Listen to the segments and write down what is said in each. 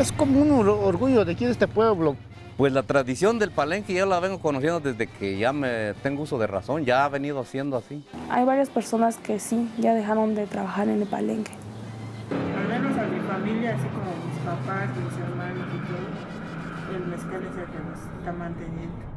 Es como un orgullo de aquí de este pueblo. Pues la tradición del palenque yo la vengo conociendo desde que ya me tengo uso de razón, ya ha venido siendo así. Hay varias personas que sí, ya dejaron de trabajar en el palenque. Al menos a mi familia, así como mis papás, mis hermanos y todo, el mezcal es el que nos está manteniendo.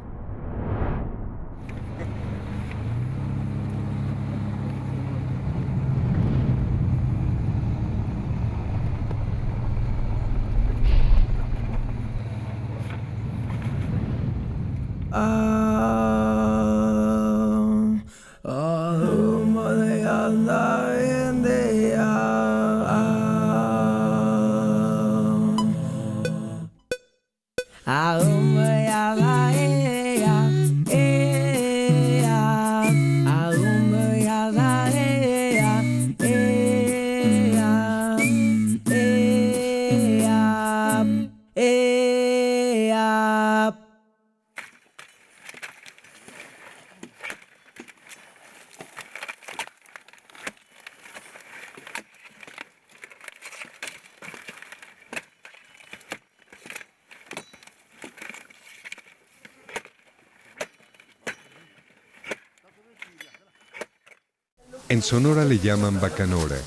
En Sonora le llaman bacanora,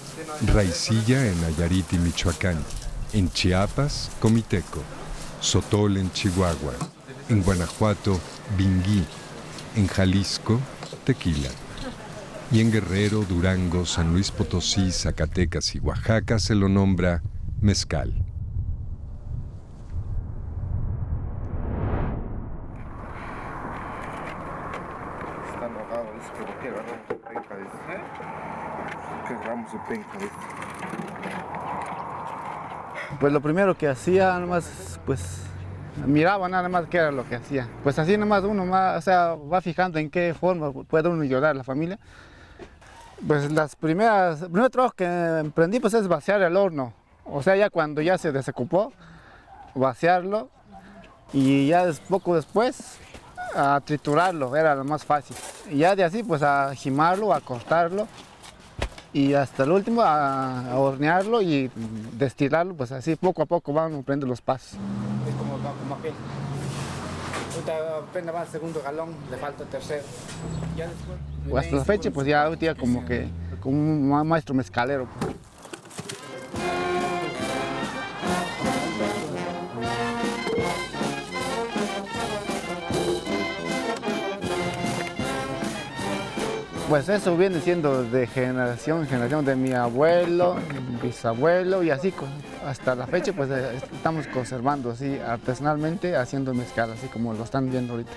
raicilla en Nayarit y Michoacán, en Chiapas, comiteco, sotol en Chihuahua, en Guanajuato, bingui, en Jalisco, tequila. Y en Guerrero, Durango, San Luis Potosí, Zacatecas y Oaxaca se lo nombra mezcal. Está enojado, dice, pero ¿qué gramos de penca? Dice. ¿Qué gramos de penca? Dice. Pues lo primero que hacía, nomás, pues miraba nada más qué era lo que hacía. Pues así nomás uno más, o sea, va fijando en qué forma puede uno ayudar a la familia. Pues el primer trabajo que emprendí pues es vaciar el horno. O sea, ya cuando ya se desocupó, vaciarlo y ya poco después a triturarlo, era lo más fácil. Y ya de así pues a jimarlo, a cortarlo y hasta el último a hornearlo y destilarlo, pues así poco a poco van aprendiendo los pasos. Es como aquel. Ahorita apenas va el segundo galón, le falta el tercero. Ya después, pues hasta la fecha pues ya ahorita como un maestro mezcalero. Pues eso viene siendo de generación en generación de mi abuelo, bisabuelo y así hasta la fecha pues estamos conservando así artesanalmente haciendo mezcal así como lo están viendo ahorita.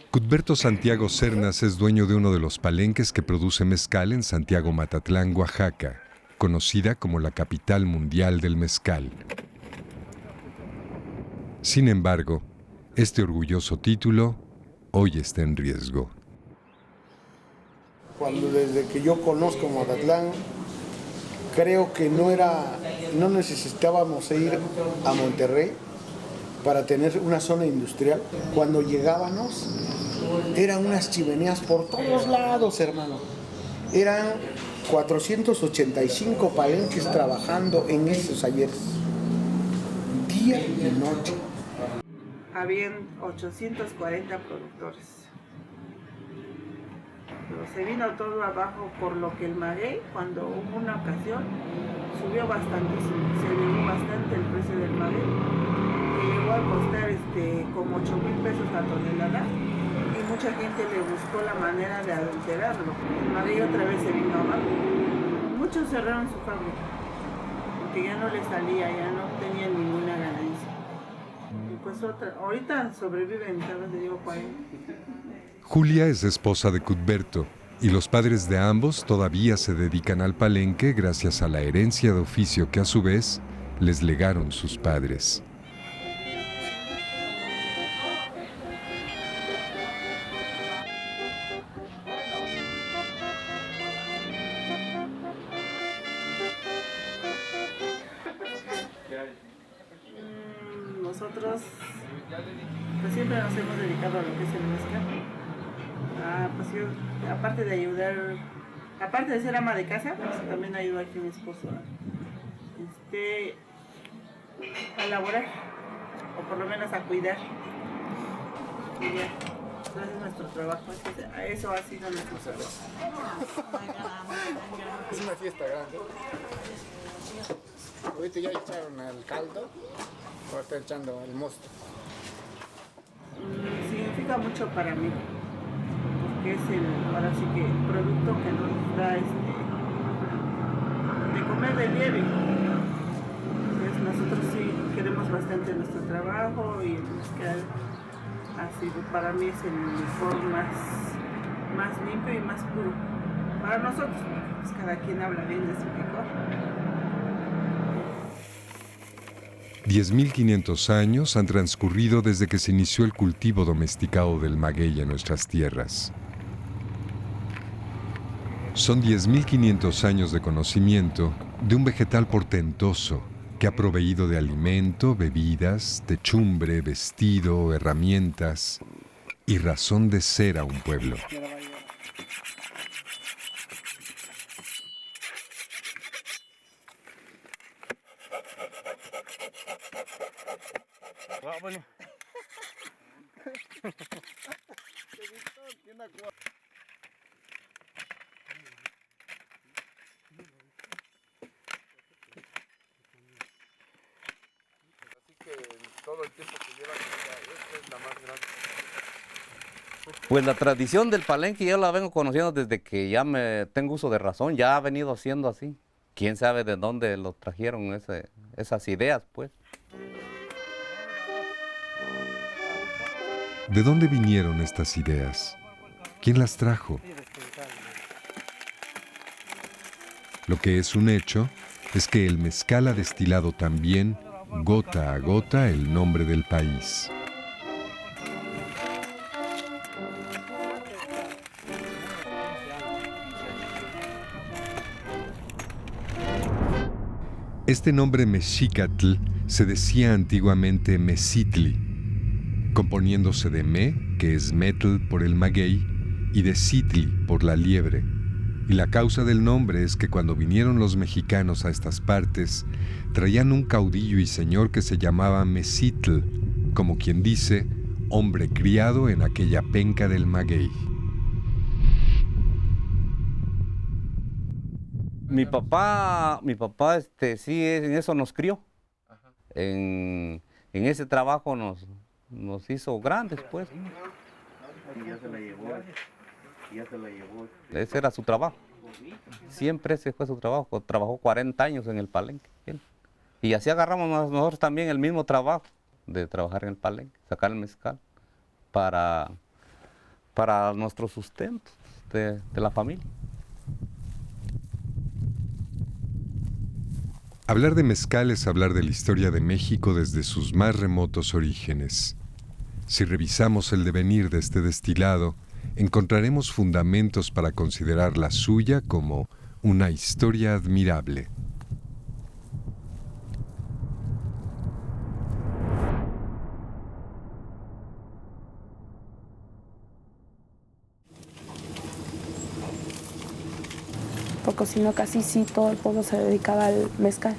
Cuthberto Santiago Cernas es dueño de uno de los palenques que produce mezcal en Santiago Matatlán, Oaxaca, conocida como la capital mundial del mezcal. Sin embargo, este orgulloso título hoy está en riesgo. Desde que yo conozco Matatlán, creo que no necesitábamos ir a Monterrey para tener una zona industrial. Cuando llegábamos, eran unas chimeneas por todos lados, hermano. Eran 485 palenques trabajando en esos talleres, día y noche. Habían 840 productores. Pero se vino todo abajo por lo que el maguey, cuando hubo una ocasión, subió bastantísimo. Se elevó bastante el precio del maguey. Llegó a costar como 8,000 pesos la tonelada y mucha gente le buscó la manera de adulterarlo. El maguey otra vez se vino abajo. Muchos cerraron su fábrica porque ya no les salía, ya no tenían ninguna ganancia. Y pues ahorita sobreviven, ¿sabes? Le digo 40. Julia es esposa de Cuthberto y los padres de ambos todavía se dedican al palenque gracias a la herencia de oficio que a su vez les legaron sus padres. nosotros pues siempre nos hemos dedicado a lo que es el mezcal. Pues yo, aparte de ayudar, aparte de ser ama de casa, pues también ayudo aquí a mi esposo a elaborar, o por lo menos a cuidar. Y ya, ese es nuestro trabajo, eso ha sido nuestro trabajo. Es una fiesta grande. Ahorita ya echaron el caldo, ahora está echando el mosto. Significa mucho para mí, porque es ahora sí que el producto que nos da de comer de nieve. Pues nosotros sí queremos bastante nuestro trabajo y el mezcal así para mí es el licor más limpio y más puro. Para nosotros, pues cada quien habla bien de su licor. 10.500 años han transcurrido desde que se inició el cultivo domesticado del maguey en nuestras tierras. Son 10.500 años de conocimiento de un vegetal portentoso que ha proveído de alimento, bebidas, techumbre, vestido, herramientas y razón de ser a un pueblo. Todo el tiempo que lleva, esta es la más grande. Pues la tradición del palenque yo la vengo conociendo desde que ya me tengo uso de razón, ya ha venido siendo así. Quién sabe de dónde lo trajeron esas ideas, pues. ¿De dónde vinieron estas ideas? ¿Quién las trajo? Lo que es un hecho es que el mezcal ha destilado también, gota a gota, el nombre del país. Este nombre mexicatl se decía antiguamente Mezitli, componiéndose de me, que es metl por el maguey, y de citli por la liebre. Y la causa del nombre es que cuando vinieron los mexicanos a estas partes, traían un caudillo y señor que se llamaba Mezitl, como quien dice, hombre criado en aquella penca del maguey. Mi papá sí, en eso nos crió. En ese trabajo nos hizo grandes, pues. Ese era su trabajo. Siempre ese fue su trabajo. Trabajó 40 años en el palenque. Él. Y así agarramos nosotros también el mismo trabajo de trabajar en el palenque, sacar el mezcal para nuestro sustento de la familia. Hablar de mezcal es hablar de la historia de México desde sus más remotos orígenes. Si revisamos el devenir de este destilado, encontraremos fundamentos para considerar la suya como una historia admirable. Porque si no, casi sí todo el pueblo se dedicaba al mezcal,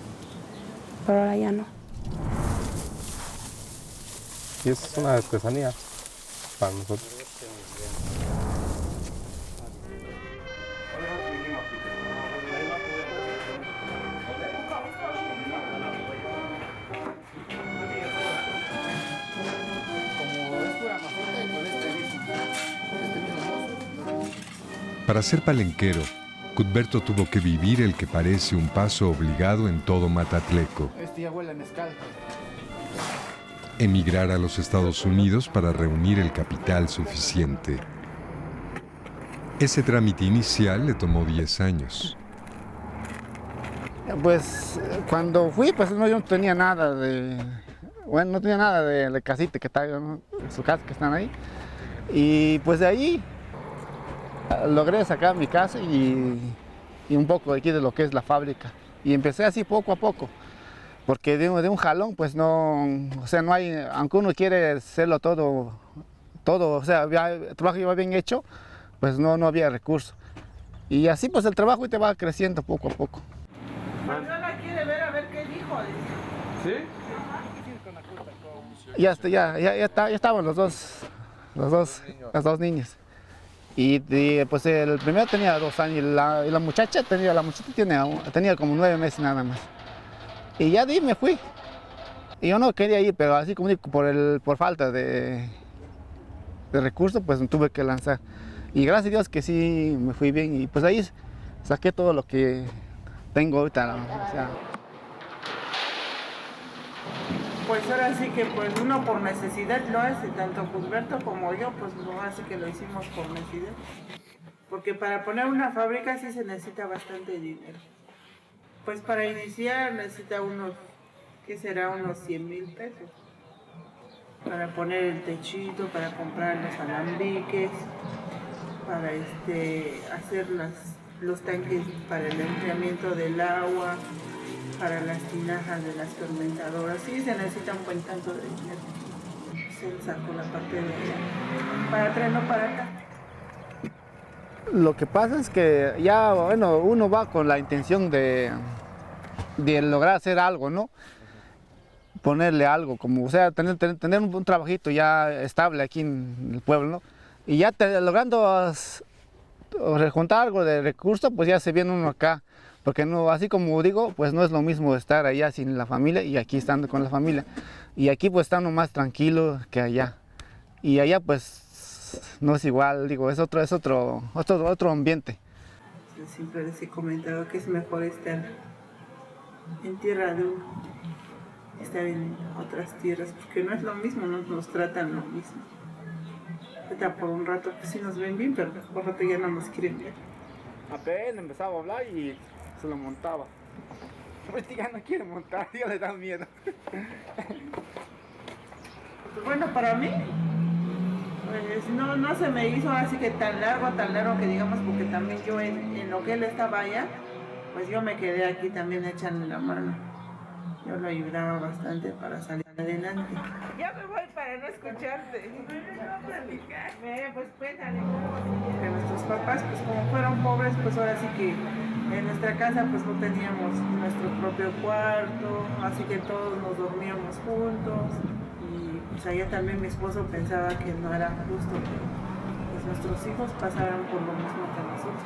pero ahora ya no. Y es una artesanía para nosotros. Para ser palenquero, Cuthberto tuvo que vivir el que parece un paso obligado en todo Matatleco. Ya huele a mezcal. Emigrar a los Estados Unidos para reunir el capital suficiente. Ese trámite inicial le tomó 10 años. Pues cuando fui, pues no, yo no tenía nada no tenía nada de casita que está, ¿no? Su casa que están ahí. Y pues de ahí logré sacar mi casa y un poco de aquí de lo que es la fábrica. Y empecé así poco a poco. porque de un jalón pues no, o sea, no hay, aunque uno quiere hacerlo todo, o sea, el trabajo iba bien hecho, pues no había recursos. Y así pues el trabajo te va creciendo poco a poco. Marcela quiere ver a ver qué dijo. ¿Sí? Ya estaban las dos niñas. Y pues el primero tenía 2 años y la muchacha tenía como 9 meses nada más. Y ya me fui. Y yo no quería ir, pero así como digo, por falta de recursos, pues me tuve que lanzar. Y gracias a Dios que sí me fui bien y pues ahí saqué todo lo que tengo ahorita. ¿No? O sea, Pues ahora sí que pues uno por necesidad lo hace, tanto Cusberto como yo, pues así que lo hicimos por necesidad. Porque para poner una fábrica sí se necesita bastante dinero. Pues para iniciar necesita ¿qué será? Unos 100,000 pesos. Para poner el techito, para comprar los alambiques, para hacer los tanques para el enfriamiento del agua, para las tinajas de las fermentadoras. Sí, se necesita un buen tanto de dinero. Se sacó la parte de allá. Para atrás, no para acá. lo que pasa es que ya, bueno, uno va con la intención de lograr hacer algo, ¿no? Ponerle algo, como, o sea, tener un trabajito ya estable aquí en el pueblo, ¿no? Y ya logrando juntar algo de recursos, pues ya se viene uno acá. Porque no, así como digo, pues no es lo mismo estar allá sin la familia y aquí estando con la familia. Y aquí pues está uno más tranquilo que allá. Y allá pues no es igual, digo, es otro ambiente. Yo siempre les he comentado que es mejor estar en tierra de uno, estar en otras tierras, porque no es lo mismo, no nos tratan lo mismo. Ahorita por un rato pues sí nos ven bien, pero por un rato ya no nos quieren ver. Apenas empezaba a hablar y se lo montaba. Pues ya no quiere montar, ya le da miedo. Bueno, para mí, pues no se me hizo así que tan largo que digamos, porque también yo en lo que él estaba allá, pues yo me quedé aquí también echándole la mano. Yo lo ayudaba bastante para salir adelante. Ya me voy para no escucharte. Pues cuéntale. Que nuestros papás, pues como fueron pobres, pues ahora sí que en nuestra casa pues no teníamos nuestro propio cuarto, así que todos nos dormíamos juntos. Y pues allá también mi esposo pensaba que no era justo que pues, nuestros hijos pasaran por lo mismo que nosotros.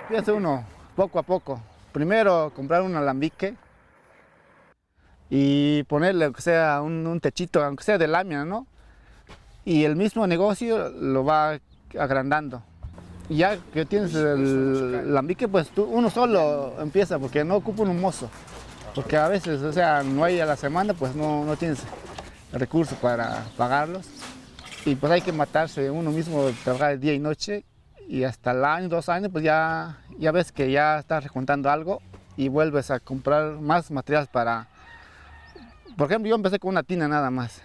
Fíjese uno, poco a poco. Primero comprar un alambique y ponerle, aunque sea un techito, aunque sea de lámina, ¿no? Y el mismo negocio lo va agrandando. Y ya que tienes el alambique, pues uno solo empieza, porque no ocupa un mozo. Porque a veces, o sea, no hay a la semana, pues no tienes recursos para pagarlos. Y pues hay que matarse uno mismo, trabajar día y noche. Y hasta el año, 2 años, pues ya ves que ya estás rejuntando algo y vuelves a comprar más materiales para... Por ejemplo, yo empecé con una tina nada más.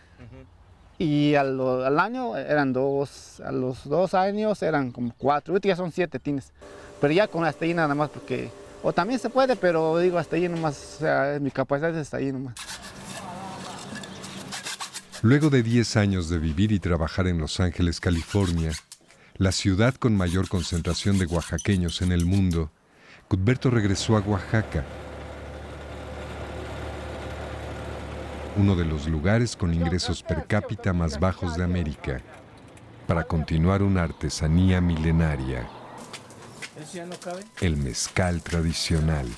Y al año eran 2, a los 2 años eran como 4, ahorita ya son 7 tines. Pero ya con hasta ahí nada más, porque... O también se puede, pero digo hasta ahí nomás, o sea, mi capacidad es hasta ahí nomás. Luego de 10 años de vivir y trabajar en Los Ángeles, California, la ciudad con mayor concentración de oaxaqueños en el mundo, Cusberto regresó a Oaxaca, uno de los lugares con ingresos per cápita más bajos de América, para continuar una artesanía milenaria, el mezcal tradicional.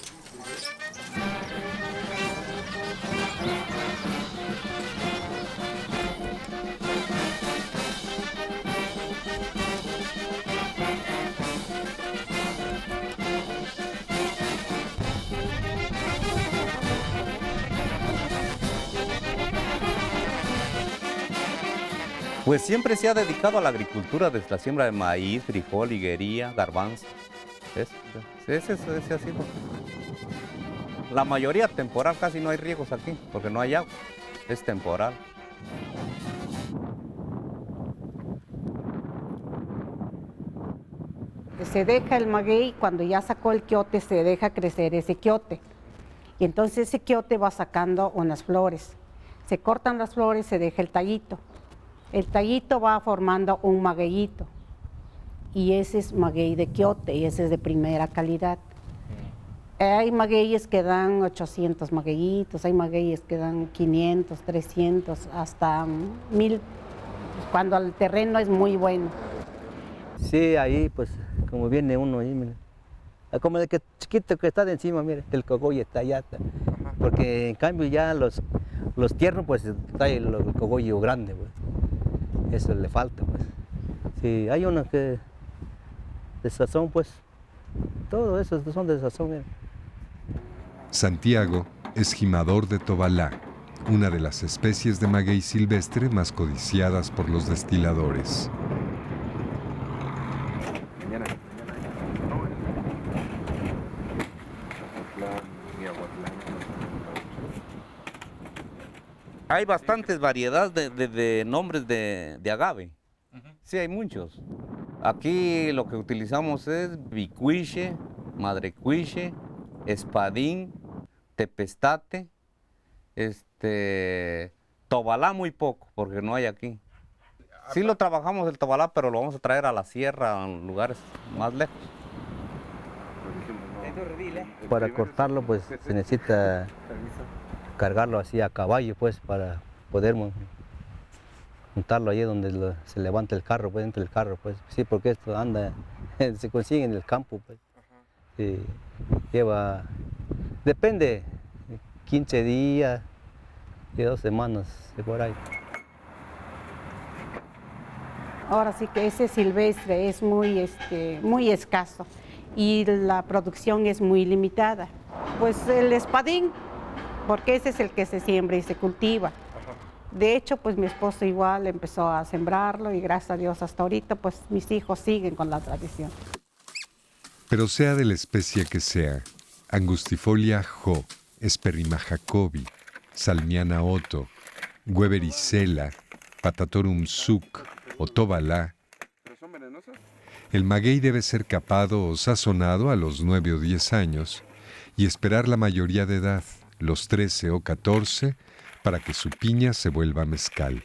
Pues siempre se ha dedicado a la agricultura, desde la siembra de maíz, frijol, higuería, garbanzo. Ese ha sido. La mayoría temporal, casi no hay riegos aquí, porque no hay agua, es temporal. Se deja el maguey, cuando ya sacó el quiote, se deja crecer ese quiote. Y entonces ese quiote va sacando unas flores. Se cortan las flores, se deja el tallito. El tallito va formando un magueyito. Y ese es maguey de quiote, y ese es de primera calidad. Hay magueyes que dan 800 magueyitos, hay magueyes que dan 500, 300, hasta 1000, cuando el terreno es muy bueno. Sí, ahí pues como viene uno ahí, mire. Como el que chiquito que está de encima, mire, el cogollo está allá. Porque en cambio ya los tiernos pues está el cogollo grande, pues. Eso le falta, pues. Sí, hay unos que de sazón, pues, todo eso son de sazón, mire. Santiago es gimador de tobalá, una de las especies de maguey silvestre más codiciadas por los destiladores. Hay bastantes variedades de nombres de agave. Sí, hay muchos. Aquí lo que utilizamos es bicuiche, madrecuiche, espadín, tepestate, tobalá muy poco, porque no hay aquí. Sí lo trabajamos el tobalá, pero lo vamos a traer a la sierra, a lugares más lejos. Para cortarlo pues se necesita cargarlo así a caballo pues para poder montarlo allí donde se levanta el carro, pues dentro del carro pues. Sí, porque esto anda, se consigue en el campo pues. Sí, lleva, depende, 15 días y 2 semanas de por ahí. Ahora sí que ese silvestre es muy escaso y la producción es muy limitada. Pues el espadín, porque ese es el que se siembra y se cultiva. De hecho, pues mi esposo igual empezó a sembrarlo y gracias a Dios hasta ahorita, pues mis hijos siguen con la tradición. Pero sea de la especie que sea, Angustifolia jo, Esperrima jacobi, Salmiana otto, Webericella, Patatorum suc o tobalá, el maguey debe ser capado o sazonado a los 9 o 10 años y esperar la mayoría de edad, los 13 o 14, para que su piña se vuelva mezcal.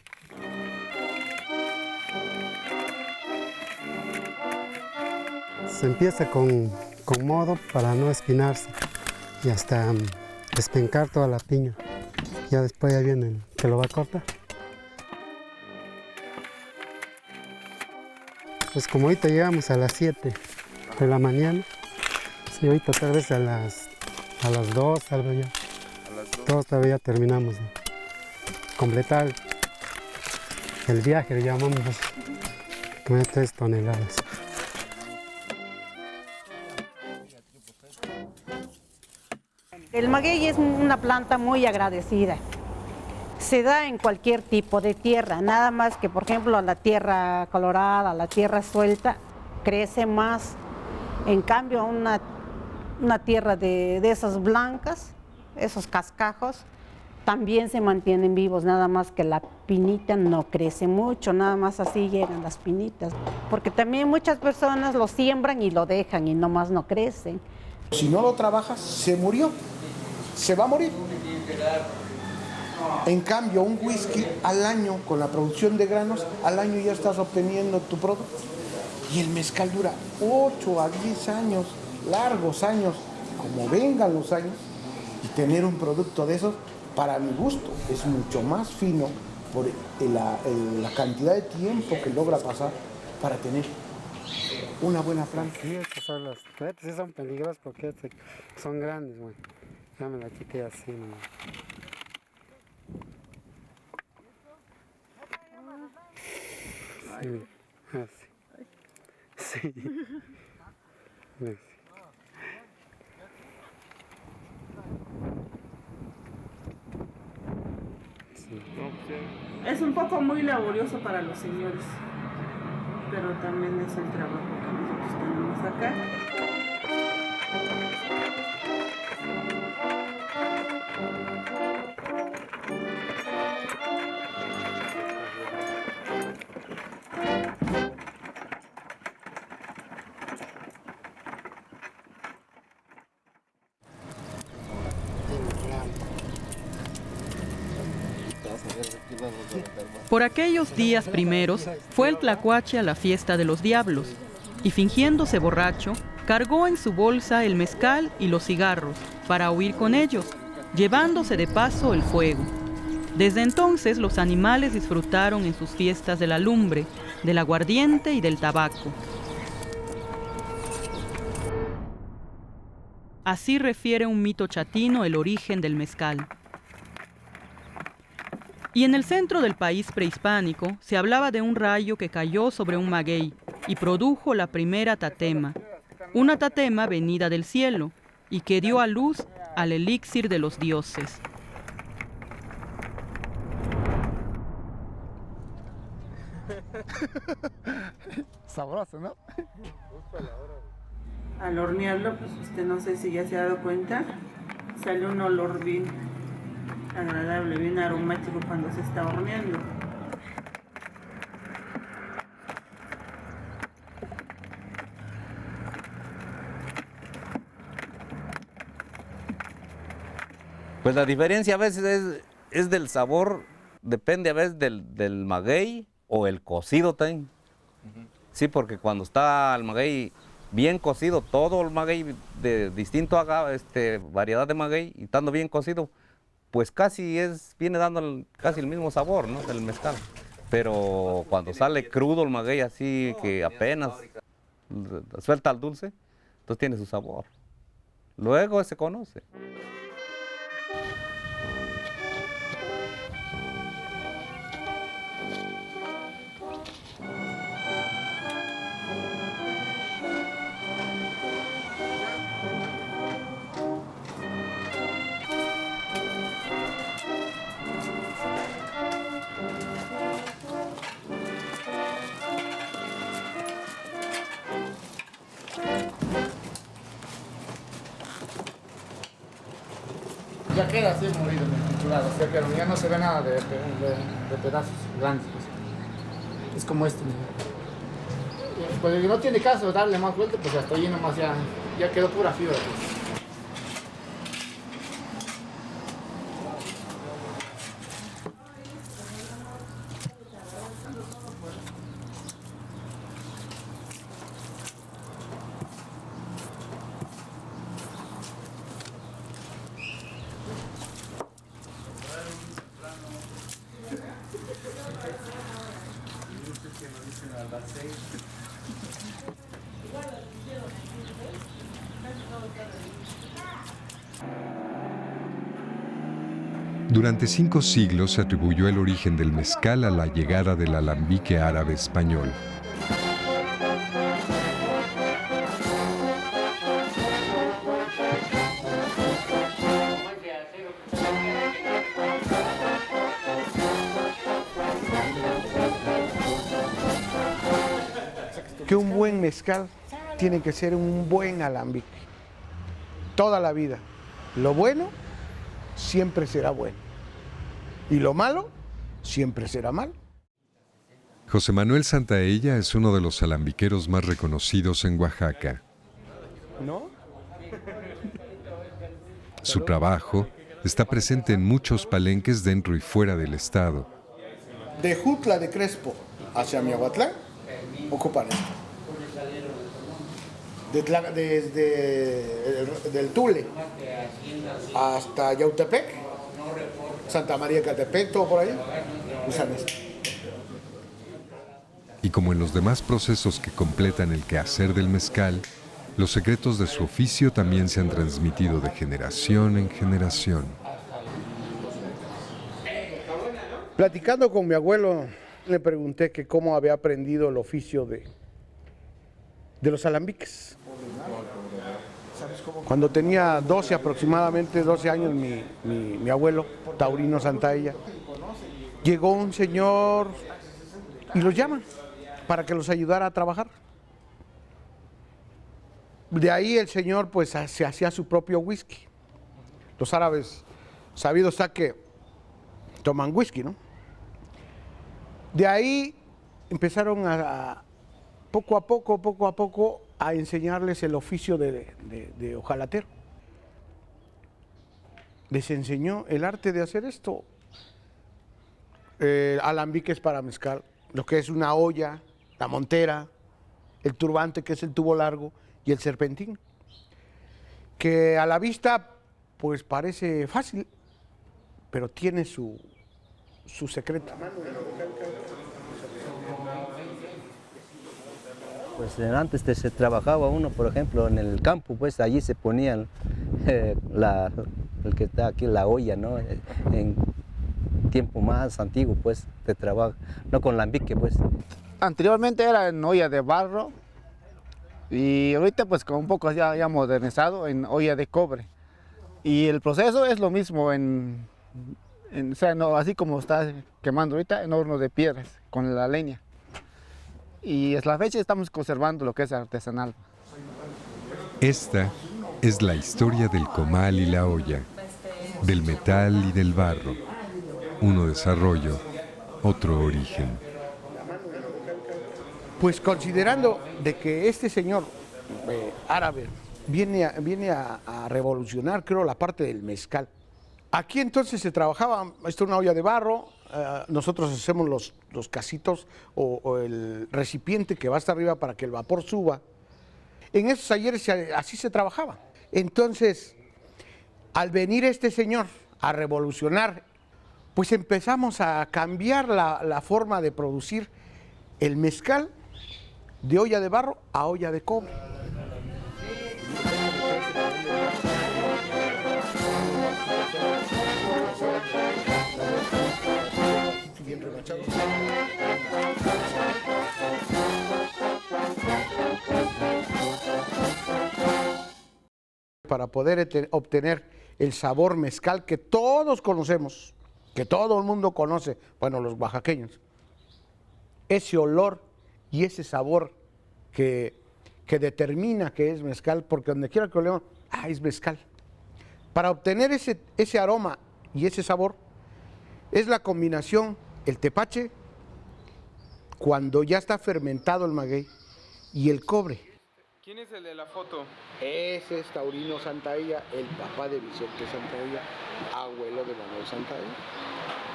Se empieza con modo para no espinarse y hasta despencar toda la piña. Ya después ya viene el que lo va a cortar. Pues como ahorita llegamos a las 7 de la mañana, sí, ahorita tal vez a las 2, tal vez ya. Todos todavía terminamos de completar el viaje, le llamamos, con 3 toneladas. El maguey es una planta muy agradecida. Se da en cualquier tipo de tierra, nada más que, por ejemplo, la tierra colorada, la tierra suelta, crece más. En cambio, una tierra de esas blancas, esos cascajos, también se mantienen vivos, nada más que la pinita no crece mucho, nada más así llegan las pinitas. Porque también muchas personas lo siembran y lo dejan y nomás no crecen. Si no lo trabajas, se murió, se va a morir. En cambio, un whisky al año, con la producción de granos, al año ya estás obteniendo tu producto. Y el mezcal dura 8 a 10 años, largos años, como vengan los años, y tener un producto de esos, para mi gusto, es mucho más fino por la cantidad de tiempo que logra pasar para tener una buena planta. Sí, estas son las plantas, sí son peligrosas porque son grandes, güey. Ya me la quité así, ¿no? Sí, así. Sí. Así. Sí. Es un poco muy laborioso para los señores, pero también es el trabajo que nosotros tenemos acá. Por aquellos días primeros fue el tlacuache a la fiesta de los diablos y fingiéndose borracho, cargó en su bolsa el mezcal y los cigarros para huir con ellos, llevándose de paso el fuego. Desde entonces los animales disfrutaron en sus fiestas de la lumbre, del aguardiente y del tabaco. Así refiere un mito chatino el origen del mezcal. Y en el centro del país prehispánico se hablaba de un rayo que cayó sobre un maguey y produjo la primera tatema, una tatema venida del cielo y que dio a luz al elixir de los dioses. Sabroso, ¿no? Al hornearlo, pues usted no sé si ya se ha dado cuenta, sale un olor bien agradable, bien aromático cuando se está horneando. Pues la diferencia a veces es del sabor, depende a veces del maguey o el cocido también. Sí, porque cuando está el maguey bien cocido, todo el maguey de distinto variedad de maguey, y estando bien cocido, pues viene dando casi el mismo sabor, ¿no?, del mezcal. Pero cuando sale crudo el maguey así, que apenas suelta el dulce, entonces tiene su sabor. Luego se conoce. Ya queda así molido, triturado, o sea que ya no se ve nada de pedazos grandes. Pues. Es como este. Pues no tiene caso darle más vuelta, pues hasta allí nomás ya quedó pura fibra. Pues. Durante 5 siglos se atribuyó el origen del mezcal a la llegada del alambique árabe español. Que un buen mezcal tiene que ser un buen alambique. Toda la vida. Lo bueno siempre será bueno. Y lo malo siempre será malo. José Manuel Santaella es uno de los alambiqueros más reconocidos en Oaxaca. ¿No? Su trabajo está presente en muchos palenques dentro y fuera del estado. De Jutla de Crespo hacia Miahuatlán, ocupan esto. Desde del Tule hasta Yautepec, Santa María Catepec, todo por ahí, usan esto. Y como en los demás procesos que completan el quehacer del mezcal, los secretos de su oficio también se han transmitido de generación en generación. Platicando con mi abuelo, le pregunté que cómo había aprendido el oficio de los alambiques. Cuando tenía aproximadamente 12 años, mi abuelo, Taurino Santaella, llegó un señor y los llama para que los ayudara a trabajar. De ahí el señor pues se hacía su propio whisky. Los árabes, sabido está que toman whisky, ¿no? De ahí empezaron poco a poco a enseñarles el oficio de hojalatero. Les enseñó el arte de hacer esto. alambiques para mezcal, lo que es una olla, la montera, el turbante, que es el tubo largo, y el serpentín, que a la vista pues parece fácil, pero tiene su secreto. Pues antes se trabajaba uno, por ejemplo, en el campo, pues allí se ponían el que está aquí, la olla, ¿no? En tiempo más antiguo, pues, de trabajo, no con alambique, pues. Anteriormente era en olla de barro y ahorita pues con un poco ya modernizado en olla de cobre. Y el proceso es lo mismo o sea, no, así como está quemando ahorita en horno de piedras con la leña. Y hasta la fecha estamos conservando lo que es artesanal. Esta es la historia del comal y la olla, del metal y del barro. Uno desarrollo, otro origen. Pues considerando de que este señor árabe viene a revolucionar, creo, la parte del mezcal. Aquí entonces se trabajaba, esta es una olla de barro, nosotros hacemos los casitos o el recipiente que va hasta arriba para que el vapor suba. En esos talleres así se trabajaba. Entonces, al venir este señor a revolucionar, pues empezamos a cambiar la forma de producir el mezcal de olla de barro a olla de cobre. Para poder obtener el sabor mezcal que todos conocemos, que todo el mundo conoce, bueno, los oaxaqueños, ese olor y ese sabor que determina que es mezcal, porque donde quiera que lo lean, es mezcal. Para obtener ese aroma y ese sabor, es la combinación, el tepache, cuando ya está fermentado el maguey, y el cobre. ¿Quién es el de la foto? Ese es Taurino Santaella, el papá de Vicente Santaella, abuelo de Manuel Santaella.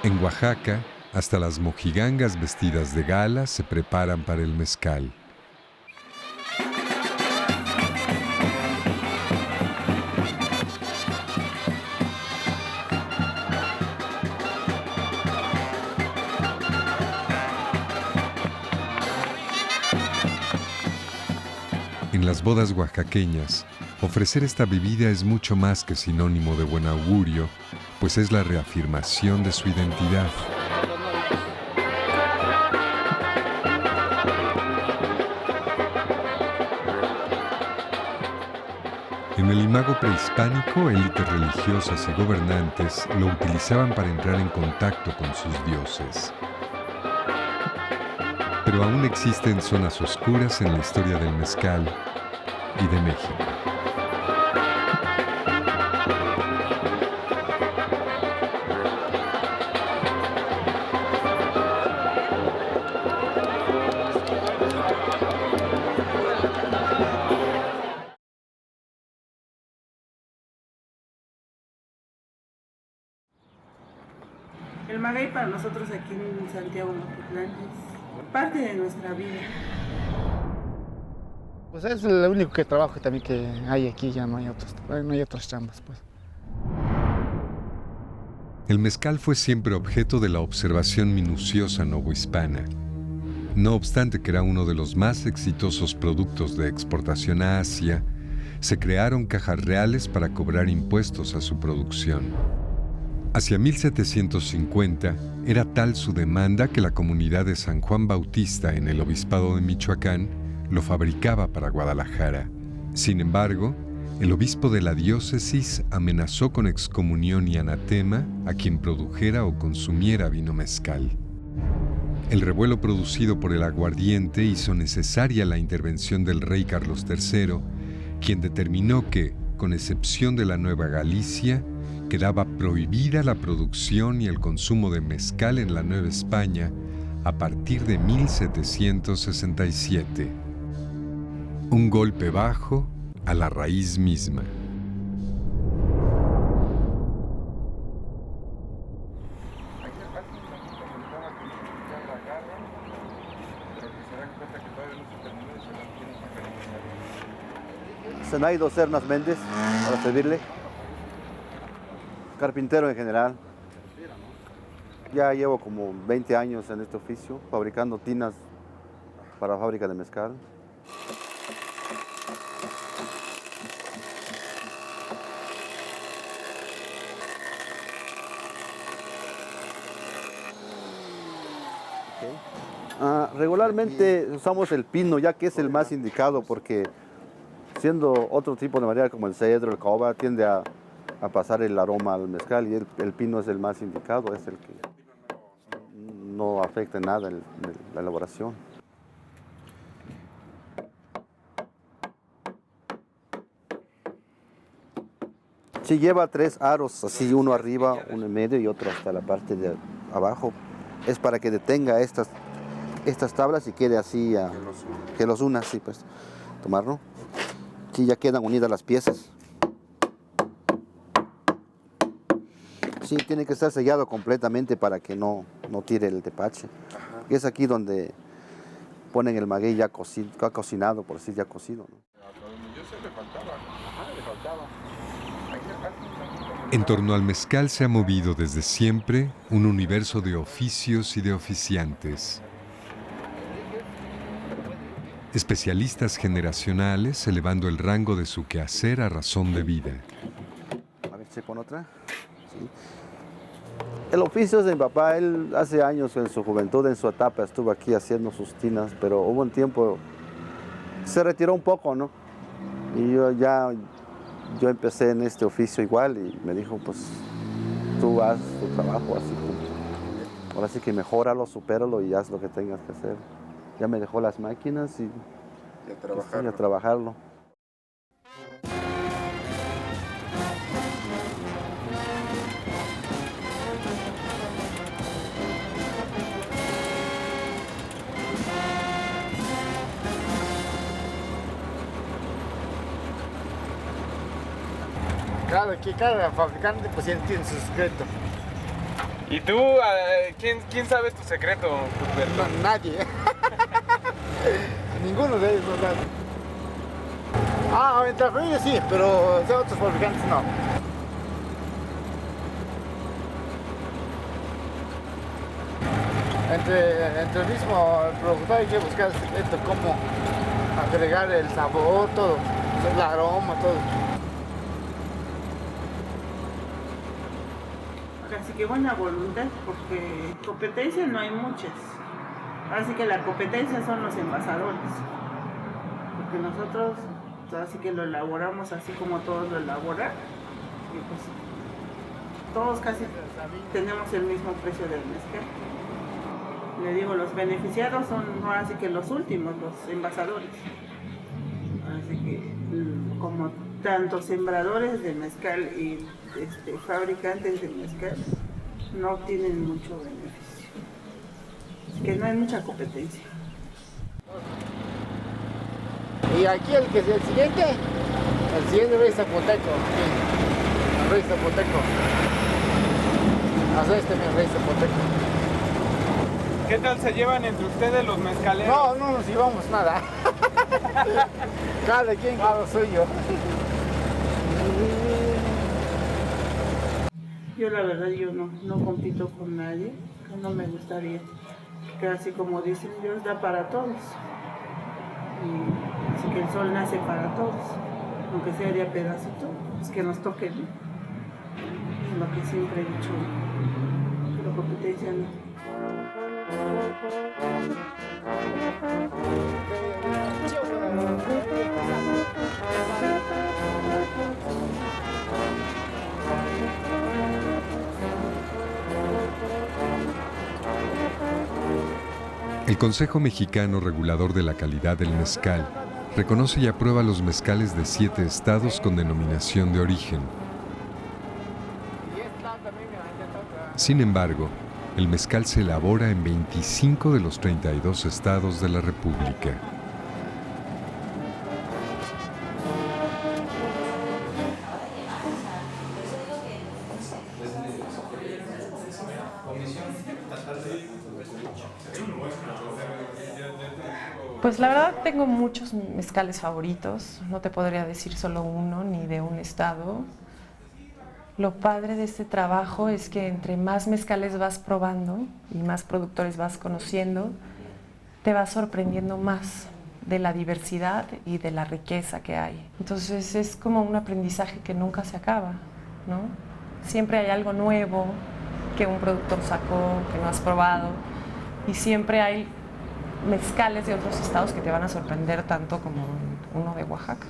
En Oaxaca, hasta las mojigangas vestidas de gala se preparan para el mezcal. En las bodas oaxaqueñas, ofrecer esta bebida es mucho más que sinónimo de buen augurio, pues es la reafirmación de su identidad. En el imago prehispánico, élites religiosas y gobernantes lo utilizaban para entrar en contacto con sus dioses. Pero aún existen zonas oscuras en la historia del mezcal y de México. El maguey para nosotros aquí en Santiago Motitlán es parte de nuestra vida. Pues es el único trabajo también que hay aquí, ya no hay otras chambas, pues. El mezcal fue siempre objeto de la observación minuciosa novohispana. No obstante que era uno de los más exitosos productos de exportación a Asia, se crearon cajas reales para cobrar impuestos a su producción. Hacia 1750 era tal su demanda que la comunidad de San Juan Bautista en el obispado de Michoacán lo fabricaba para Guadalajara. Sin embargo, el obispo de la diócesis amenazó con excomunión y anatema a quien produjera o consumiera vino mezcal. El revuelo producido por el aguardiente hizo necesaria la intervención del rey Carlos III, quien determinó que, con excepción de la Nueva Galicia, quedaba prohibida la producción y el consumo de mezcal en la Nueva España a partir de 1767. Un golpe bajo a la raíz misma. Zenaido Cernas Méndez, para servirle. Carpintero en general. Ya llevo como 20 años en este oficio, fabricando tinas para la fábrica de mezcal. Regularmente usamos el pino, ya que es el más indicado, porque siendo otro tipo de material como el cedro, el caoba, tiende a pasar el aroma al mezcal, y el pino es el más indicado, es el que no afecta en nada en la elaboración. Sí, lleva 3 aros, así uno arriba, uno en medio y otro hasta la parte de abajo. Es para que detenga estas tablas y quede así, que los una, así pues, tomarlo. Sí, ya quedan unidas las piezas. Sí, tiene que estar sellado completamente para que no tire el tepache. Y es aquí donde ponen el maguey ya cocinado, por decir ya cocido, ¿no? En torno al mezcal se ha movido desde siempre un universo de oficios y de oficiantes. Especialistas generacionales elevando el rango de su quehacer a razón de vida. A ver, checo con otra. Sí. El oficio es de mi papá. Él hace años, en su juventud, en su etapa, estuvo aquí haciendo sus tinas, pero hubo un tiempo, se retiró un poco, ¿no? Y yo empecé en este oficio igual y me dijo, pues, tú haz tu trabajo así. Ahora sí que mejóralo, supéralo y haz lo que tengas que hacer. Ya me dejó las máquinas y a trabajarlo. Cada fabricante pues tiene su secreto. ¿Y tú, quién sabe tu secreto, Cuthberto? No, nadie. Ninguno de ellos no sabe. Entre la familia sí, pero de otros fabricantes no. Entre el mismo productor hay que buscar el secreto, cómo agregar el sabor, todo, el aroma, todo. Así que buena voluntad, porque competencia no hay muchas. Así que la competencia son los envasadores. Porque nosotros, así que lo elaboramos así como todos lo elaboran. Y pues todos casi tenemos el mismo precio del mezcal. Le digo, los beneficiados son ahora sí que los últimos, los envasadores. Así que como tanto sembradores de mezcal y fabricantes de mezcal no tienen mucho beneficio. Así que no hay mucha competencia. Y aquí el siguiente rey zapoteco. El rey zapoteco. Haz mi rey zapoteco. ¿Qué tal se llevan entre ustedes los mezcaleros? No nos llevamos nada. Cada quien con lo suyo. Yo la verdad no compito con nadie, no me gustaría. Que así como dicen, Dios da para todos. Y así que el sol nace para todos, aunque sea de a pedacito, es que nos toque, ¿no? Es lo que siempre he dicho, pero competencia no. El Consejo Mexicano Regulador de la Calidad del Mezcal reconoce y aprueba los mezcales de 7 estados con denominación de origen. Sin embargo, el mezcal se elabora en 25 de los 32 estados de la República. Pues la verdad tengo muchos mezcales favoritos, no te podría decir solo uno ni de un estado. Lo padre de este trabajo es que entre más mezcales vas probando y más productores vas conociendo, te vas sorprendiendo más de la diversidad y de la riqueza que hay. Entonces es como un aprendizaje que nunca se acaba, ¿no? Siempre hay algo nuevo que un productor sacó, que no has probado, y siempre hay mezcales de otros estados que te van a sorprender tanto como uno de Oaxaca.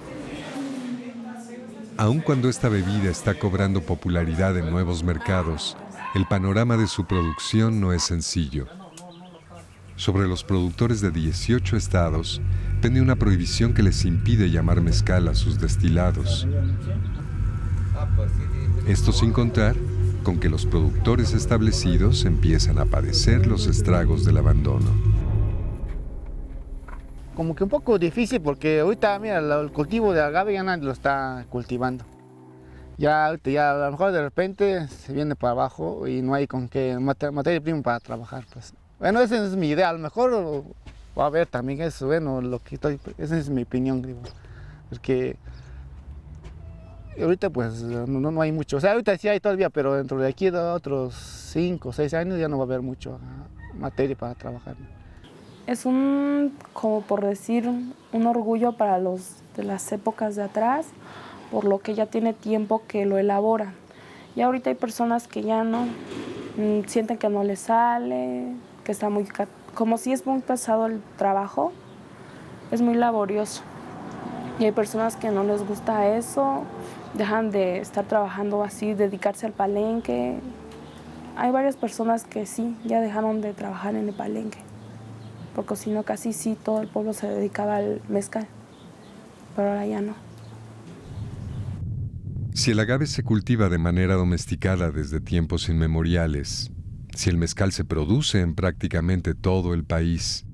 Aun cuando esta bebida está cobrando popularidad en nuevos mercados, el panorama de su producción no es sencillo. Sobre los productores de 18 estados pende una prohibición que les impide llamar mezcal a sus destilados. Esto sin contar con que los productores establecidos empiezan a padecer los estragos del abandono. Como que un poco difícil porque ahorita, mira, el cultivo de agave ya nadie lo está cultivando. Ya a lo mejor de repente se viene para abajo y no hay con qué materia prima para trabajar, pues. Bueno, esa es mi idea, a lo mejor va a haber también eso, bueno, esa es mi opinión, digo, porque ahorita pues no hay mucho, o sea, ahorita sí hay todavía, pero dentro de aquí de otros 5 o 6 años ya no va a haber mucho materia para trabajar. Es como por decir, un orgullo para los de las épocas de atrás, por lo que ya tiene tiempo que lo elabora. Y ahorita hay personas que ya no, sienten que no les sale, que está como si es muy pesado el trabajo, es muy laborioso. Y hay personas que no les gusta eso, dejan de estar trabajando así, dedicarse al palenque. Hay varias personas que sí, ya dejaron de trabajar en el palenque, porque si no casi sí todo el pueblo se dedicaba al mezcal, pero ahora ya no. Si el agave se cultiva de manera domesticada desde tiempos inmemoriales, si el mezcal se produce en prácticamente todo el país,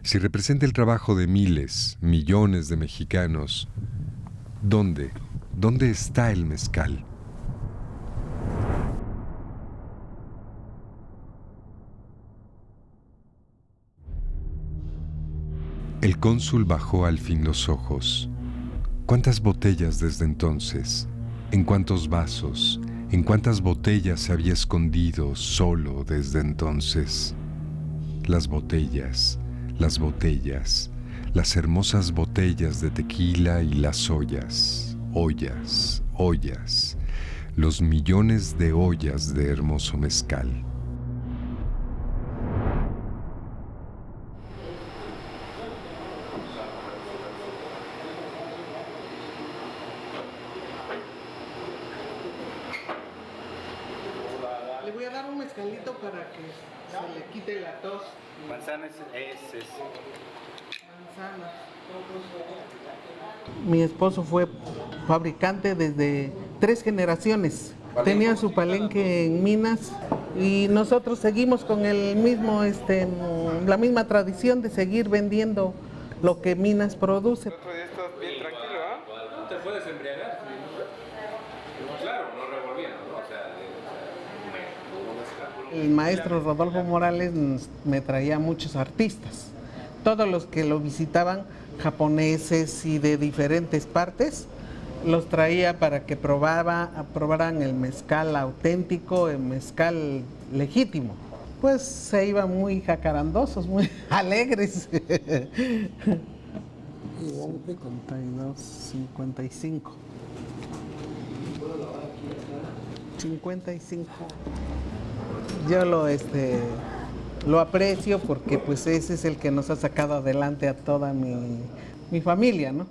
si representa el trabajo de miles, millones de mexicanos, ¿dónde está el mezcal? El cónsul bajó al fin los ojos. ¿Cuántas botellas desde entonces? ¿En cuántos vasos? ¿En cuántas botellas se había escondido solo desde entonces? Las botellas, las hermosas botellas de tequila y las ollas, los millones de ollas de hermoso mezcal. Le voy a dar un mezcalito para que se le quite la tos. Manzanas es. Manzana. Mi esposo fue fabricante desde 3 generaciones. Tenía su palenque en Minas y nosotros seguimos con el mismo, la misma tradición de seguir vendiendo lo que Minas produce. El otro día estás bien tranquilo, ¿ah? No te puedes embriagar. Claro, no revolviendo, ¿no? El maestro Rodolfo Morales me traía muchos artistas. Todos los que lo visitaban, japoneses y de diferentes partes, los traía para que probaran el mezcal auténtico, el mezcal legítimo. Pues se iban muy jacarandosos, muy alegres. 52, 55. 55. Yo lo aprecio porque pues ese es el que nos ha sacado adelante a toda mi familia, ¿no?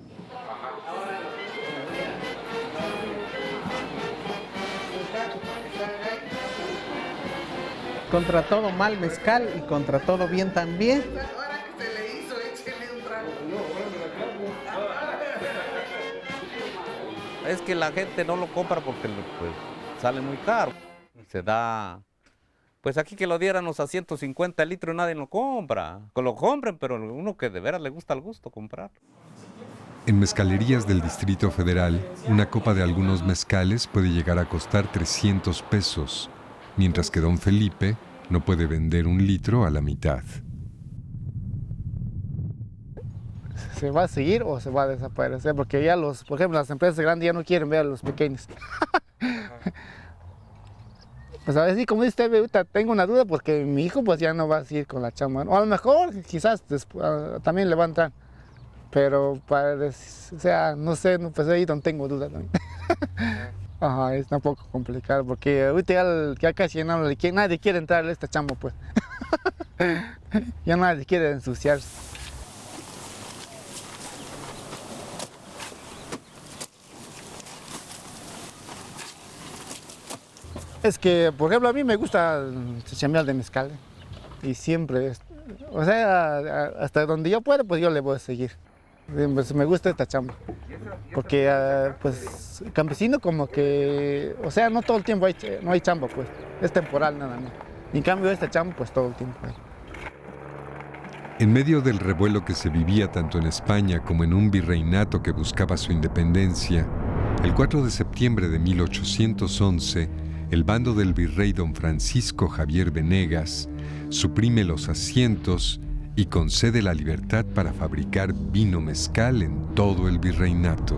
Contra todo mal mezcal y contra todo bien también. Es que la gente no lo compra porque pues, sale muy caro. Se da, pues aquí que lo diéramos a 150 litros nadie lo compra. Que lo compren, pero uno que de veras le gusta el gusto comprar. En mezcalerías del Distrito Federal, una copa de algunos mezcales puede llegar a costar 300 pesos, mientras que don Felipe no puede vender 1 litro a la mitad. se va a seguir o se va a desaparecer, porque ya por ejemplo, las empresas grandes ya no quieren ver a los pequeños. Pues a ver, sí, como dice usted, ahorita tengo una duda porque mi hijo pues ya no va a seguir con la chamba, ¿no? O a lo mejor quizás también le va a entrar, pero o sea, no sé, pues ahí no tengo duda también. Ajá, es un poco complicado porque ahorita ya casi nadie quiere entrar a esta chamba, pues. Ya nadie quiere ensuciarse. Es que, por ejemplo, a mí me gusta chambear de mezcal y siempre, o sea, hasta donde yo pueda, pues yo le voy a seguir. Pues me gusta esta chamba, porque pues campesino como que, o sea, no todo el tiempo no hay chamba, pues, es temporal nada más. En cambio esta chamba, pues todo el tiempo hay. En medio del revuelo que se vivía tanto en España como en un virreinato que buscaba su independencia, el 4 de septiembre de 1811, el bando del virrey don Francisco Javier Venegas suprime los asientos y concede la libertad para fabricar vino mezcal en todo el virreinato.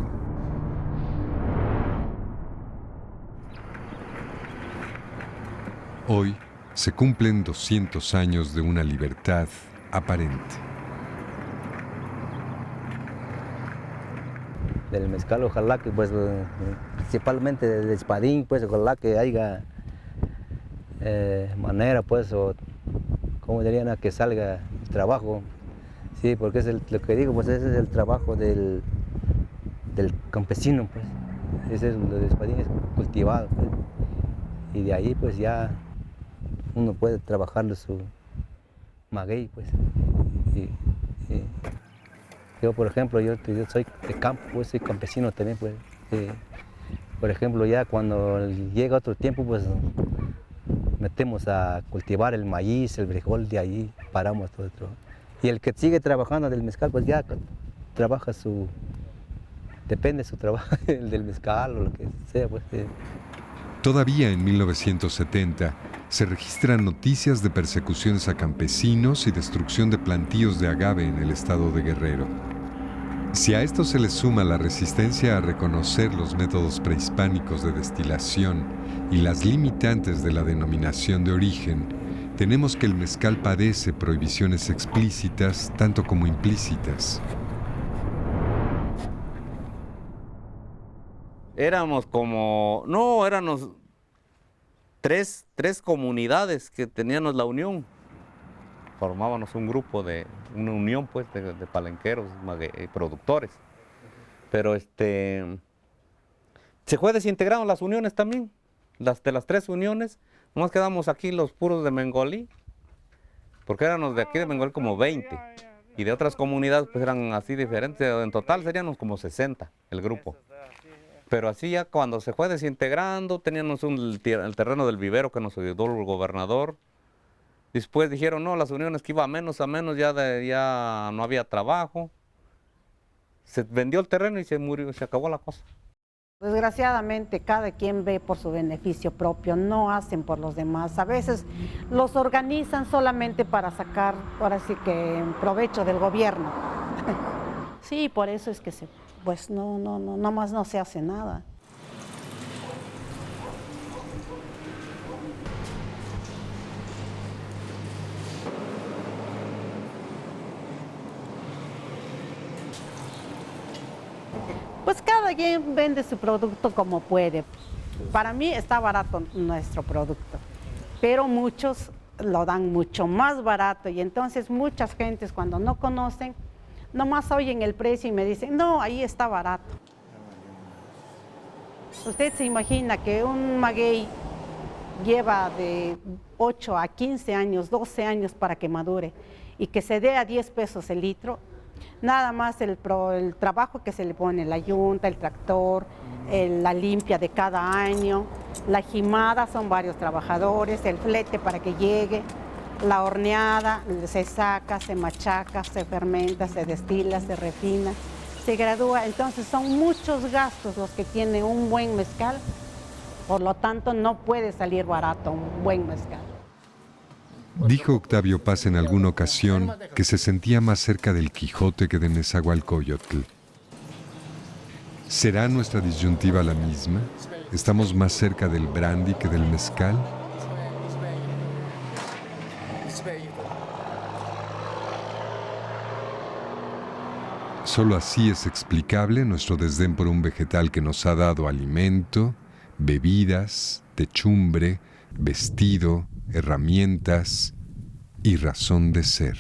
Hoy se cumplen 200 años de una libertad aparente. Del mezcal, ojalá que, pues, principalmente del espadín, pues, ojalá que haya manera, pues, o como dirían, que salga el trabajo. Sí, porque es lo que digo, pues, ese es el trabajo del campesino, pues. Ese es el espadín, es cultivado, pues. Y de ahí, pues, ya uno puede trabajar su maguey, pues. Yo, por ejemplo, yo soy de campo, pues, soy campesino también, pues. Por ejemplo, ya cuando llega otro tiempo, pues, metemos a cultivar el maíz, el frijol, de ahí paramos todo el trabajo. Y el que sigue trabajando del mezcal, pues ya trabaja depende de su trabajo, el del mezcal o lo que sea, pues. Todavía en 1970 se registran noticias de persecuciones a campesinos y destrucción de plantíos de agave en el estado de Guerrero. Si a esto se le suma la resistencia a reconocer los métodos prehispánicos de destilación y las limitantes de la denominación de origen, tenemos que el mezcal padece prohibiciones explícitas tanto como implícitas. Éramos tres comunidades que teníamos la unión. Formábamos un grupo una unión, pues, de palenqueros, productores. Pero se fue desintegrando las uniones también. De las tres uniones, nomás quedamos aquí los puros de Mengolí, porque éramos de aquí de Mengolí como 20. Y de otras comunidades, pues, eran así diferentes. En total seríamos como 60 el grupo. Pero así ya cuando se fue desintegrando, teníamos el terreno del vivero que nos ayudó el gobernador. Después dijeron, no, las uniones que iba a menos, ya no había trabajo. Se vendió el terreno y se murió, se acabó la cosa. Desgraciadamente, cada quien ve por su beneficio propio, no hacen por los demás. A veces los organizan solamente para sacar, ahora sí que, provecho del gobierno. Sí, por eso es que pues nomás no se hace nada. Pues cada quien vende su producto como puede. Para mí está barato nuestro producto, pero muchos lo dan mucho más barato y entonces muchas gentes cuando no conocen, nomás oyen el precio y me dicen, no, ahí está barato. Usted se imagina que un maguey lleva de 8 a 15 años, 12 años para que madure y que se dé a 10 pesos el litro. Nada más el trabajo que se le pone, la yunta, el tractor, la limpia de cada año, la jimada, son varios trabajadores, el flete para que llegue, la horneada, se saca, se machaca, se fermenta, se destila, se refina, se gradúa. Entonces son muchos gastos los que tiene un buen mezcal, por lo tanto no puede salir barato un buen mezcal. Dijo Octavio Paz en alguna ocasión que se sentía más cerca del Quijote que de Nezahualcóyotl. ¿Será nuestra disyuntiva la misma? ¿Estamos más cerca del brandy que del mezcal? Solo así es explicable nuestro desdén por un vegetal que nos ha dado alimento, bebidas, techumbre, vestido, herramientas y razón de ser.